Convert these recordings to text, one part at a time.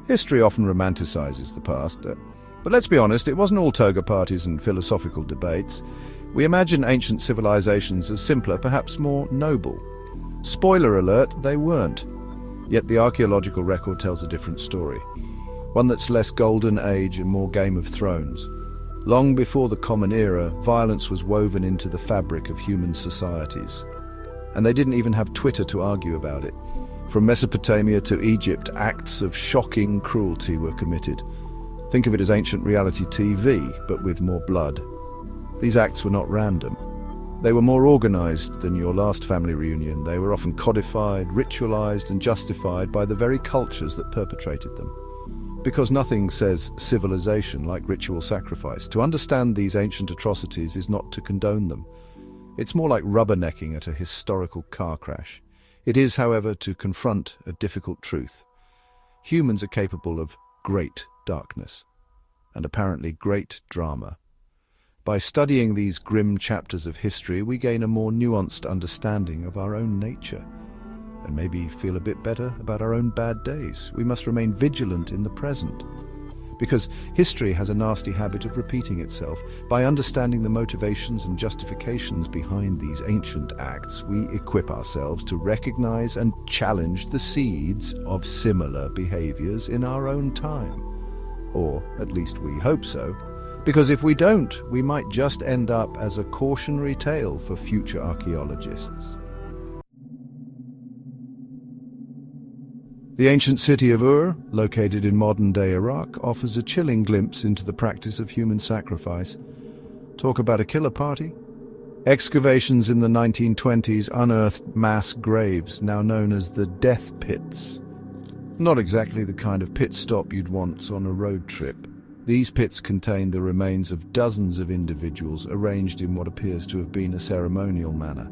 History often romanticizes the past, but let's be honest, it wasn't all toga parties and philosophical debates. We imagine ancient civilizations as simpler, perhaps more noble. Spoiler alert, they weren't. Yet the archaeological record tells a different story. One that's less Golden Age and more Game of Thrones. Long before the Common Era, violence was woven into the fabric of human societies. And they didn't even have Twitter to argue about it. From Mesopotamia to Egypt, acts of shocking cruelty were committed. Think of it as ancient reality TV, but with more blood. These acts were not random. They were more organized than your last family reunion. They were often codified, ritualized, and justified by the very cultures that perpetrated them. Because nothing says civilization like ritual sacrifice. To understand these ancient atrocities is not to condone them. It's more like rubbernecking at a historical car crash. It is, however, to confront a difficult truth. Humans are capable of great darkness, and apparently great drama. By studying these grim chapters of history, we gain a more nuanced understanding of our own nature, and maybe feel a bit better about our own bad days. We must remain vigilant in the present, because history has a nasty habit of repeating itself. By understanding the motivations and justifications behind these ancient acts, we equip ourselves to recognize and challenge the seeds of similar behaviors in our own time. Or at least we hope so, because if we don't, we might just end up as a cautionary tale for future archaeologists. The ancient city of Ur, located in modern-day Iraq, offers a chilling glimpse into the practice of human sacrifice. Talk about a killer party? Excavations in the 1920s unearthed mass graves, now known as the death pits. Not exactly the kind of pit stop you'd want on a road trip. These pits contain the remains of dozens of individuals arranged in what appears to have been a ceremonial manner.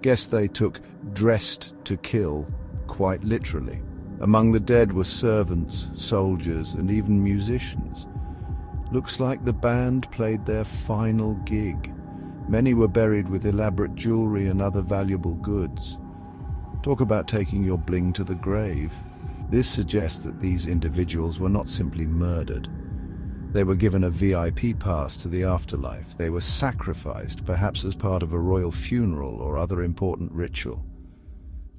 Guess they took dressed to kill, quite literally. Among the dead were servants, soldiers, and even musicians. Looks like the band played their final gig. Many were buried with elaborate jewelry and other valuable goods. Talk about taking your bling to the grave. This suggests that these individuals were not simply murdered. They were given a VIP pass to the afterlife. They were sacrificed, perhaps as part of a royal funeral or other important ritual.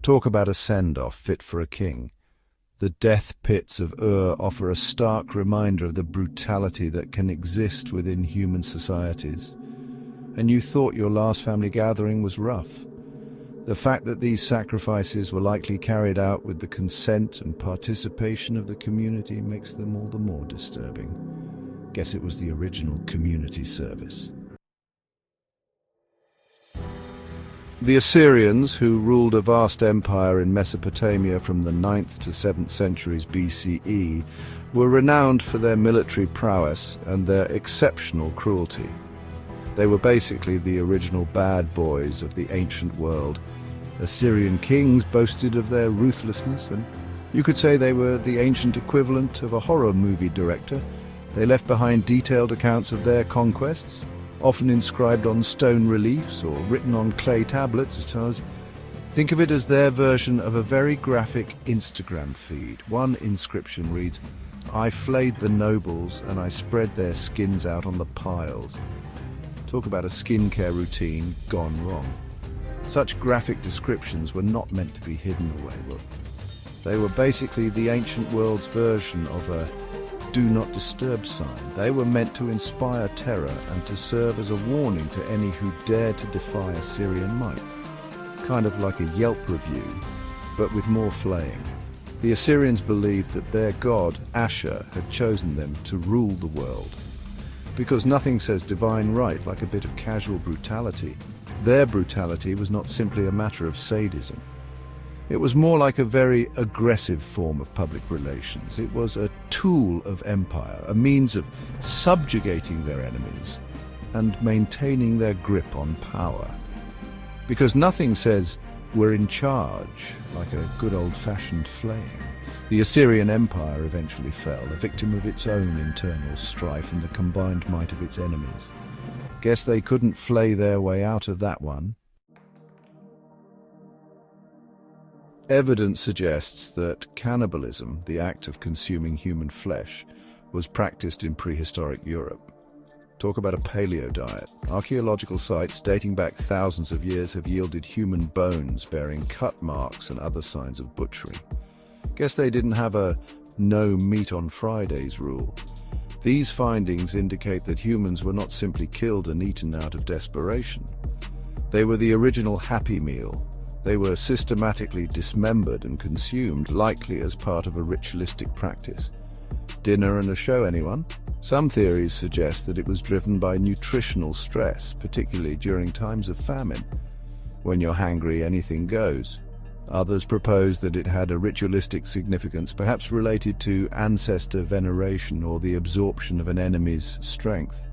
Talk about a send-off fit for a king. The death pits of Ur offer a stark reminder of the brutality that can exist within human societies. And you thought your last family gathering was rough. The fact that these sacrifices were likely carried out with the consent and participation of the community makes them all the more disturbing. Guess it was the original community service. The Assyrians, who ruled a vast empire in Mesopotamia from the 9th to 7th centuries BCE, were renowned for their military prowess and their exceptional cruelty. They were basically the original bad boys of the ancient world. Assyrian kings boasted of their ruthlessness, and you could say they were the ancient equivalent of a horror movie director. They left behind detailed accounts of their conquests, often inscribed on stone reliefs or written on clay tablets. Think of it as their version of a very graphic Instagram feed. One inscription reads, "I flayed the nobles and I spread their skins out on the piles." Talk about a skincare routine gone wrong. Such graphic descriptions were not meant to be hidden away. Look, they were basically the ancient world's version of a do not disturb sign. They were meant to inspire terror and to serve as a warning to any who dared to defy Assyrian might. Kind of like a Yelp review, but with more flaying. The Assyrians believed that their god, Ashur, had chosen them to rule the world. Because nothing says divine right like a bit of casual brutality. Their brutality was not simply a matter of sadism. It was more like a very aggressive form of public relations. It was a tool of empire, a means of subjugating their enemies and maintaining their grip on power. Because nothing says we're in charge like a good old-fashioned flaying. The Assyrian Empire eventually fell, a victim of its own internal strife and the combined might of its enemies. Guess they couldn't flay their way out of that one. Evidence suggests that cannibalism, the act of consuming human flesh, was practiced in prehistoric Europe. Talk about a paleo diet. Archaeological sites dating back thousands of years have yielded human bones bearing cut marks and other signs of butchery. Guess they didn't have a no meat on Fridays rule. These findings indicate that humans were not simply killed and eaten out of desperation. They were the original happy meal. They were systematically dismembered and consumed, likely as part of a ritualistic practice. Dinner and a show, anyone? Some theories suggest that it was driven by nutritional stress, particularly during times of famine. When you're hangry, anything goes. Others propose that it had a ritualistic significance, perhaps related to ancestor veneration or the absorption of an enemy's strength.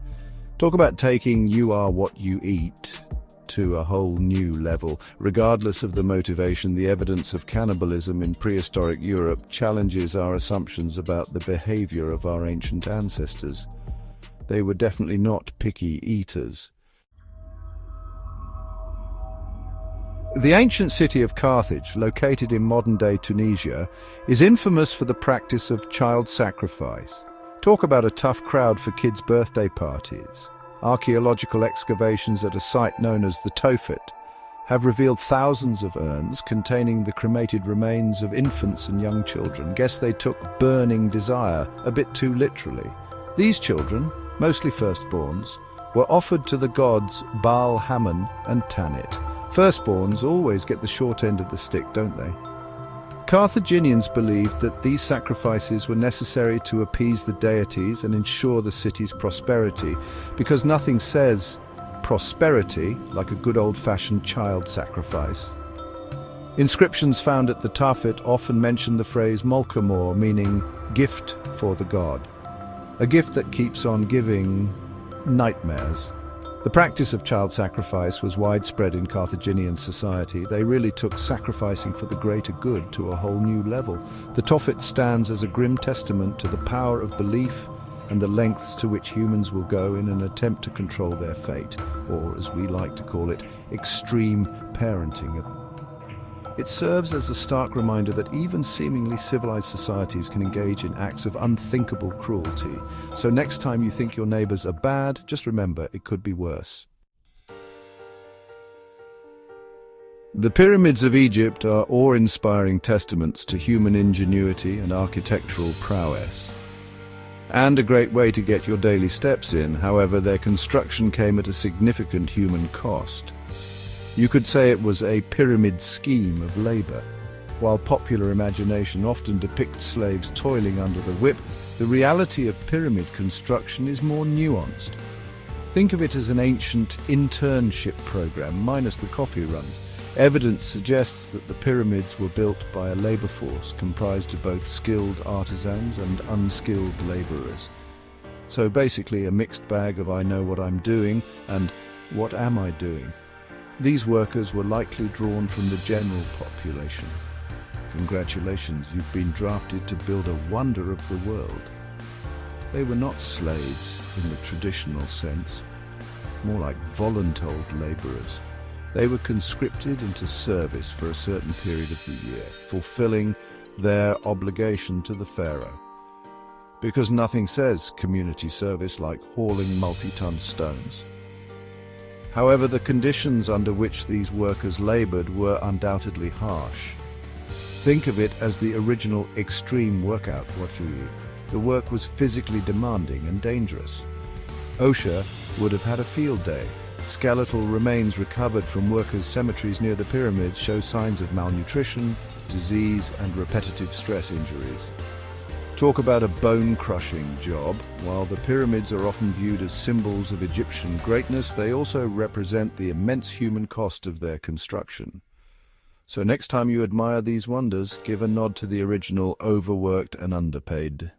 Talk about taking "you are what you eat" to a whole new level. Regardless of the motivation, the evidence of cannibalism in prehistoric Europe challenges our assumptions about the behavior of our ancient ancestors. They were definitely not picky eaters. The ancient city of Carthage, located in modern-day Tunisia, is infamous for the practice of child sacrifice. Talk about a tough crowd for kids' birthday parties. Archaeological excavations at a site known as the Tophet have revealed thousands of urns containing the cremated remains of infants and young children. Guess they took burning desire a bit too literally. These children, mostly firstborns, were offered to the gods Baal Hammon and Tanit. Firstborns always get the short end of the stick, don't they? Carthaginians believed that these sacrifices were necessary to appease the deities and ensure the city's prosperity, because nothing says prosperity like a good old-fashioned child sacrifice. Inscriptions found at the Tophet often mention the phrase Molkamor, meaning gift for the god. A gift that keeps on giving nightmares. The practice of child sacrifice was widespread in Carthaginian society. They really took sacrificing for the greater good to a whole new level. The Tophet stands as a grim testament to the power of belief and the lengths to which humans will go in an attempt to control their fate, or as we like to call it, extreme parenting. It serves as a stark reminder that even seemingly civilized societies can engage in acts of unthinkable cruelty. So next time you think your neighbors are bad, just remember it could be worse. The pyramids of Egypt are awe-inspiring testaments to human ingenuity and architectural prowess. And a great way to get your daily steps in. However, their construction came at a significant human cost. You could say it was a pyramid scheme of labor. While popular imagination often depicts slaves toiling under the whip, the reality of pyramid construction is more nuanced. Think of it as an ancient internship program, minus the coffee runs. Evidence suggests that the pyramids were built by a labor force comprised of both skilled artisans and unskilled laborers. So basically a mixed bag of I know what I'm doing and what am I doing? These workers were likely drawn from the general population. Congratulations, you've been drafted to build a wonder of the world. They were not slaves in the traditional sense, more like voluntold laborers. They were conscripted into service for a certain period of the year, fulfilling their obligation to the pharaoh. Because nothing says community service like hauling multi-ton stones. However, the conditions under which these workers labored were undoubtedly harsh. Think of it as the original extreme workout. The work was physically demanding and dangerous. OSHA would have had a field day. Skeletal remains recovered from workers' cemeteries near the pyramids show signs of malnutrition, disease, and repetitive stress injuries. Talk about a bone-crushing job. While the pyramids are often viewed as symbols of Egyptian greatness, they also represent the immense human cost of their construction. So next time you admire these wonders, give a nod to the original overworked and underpaid.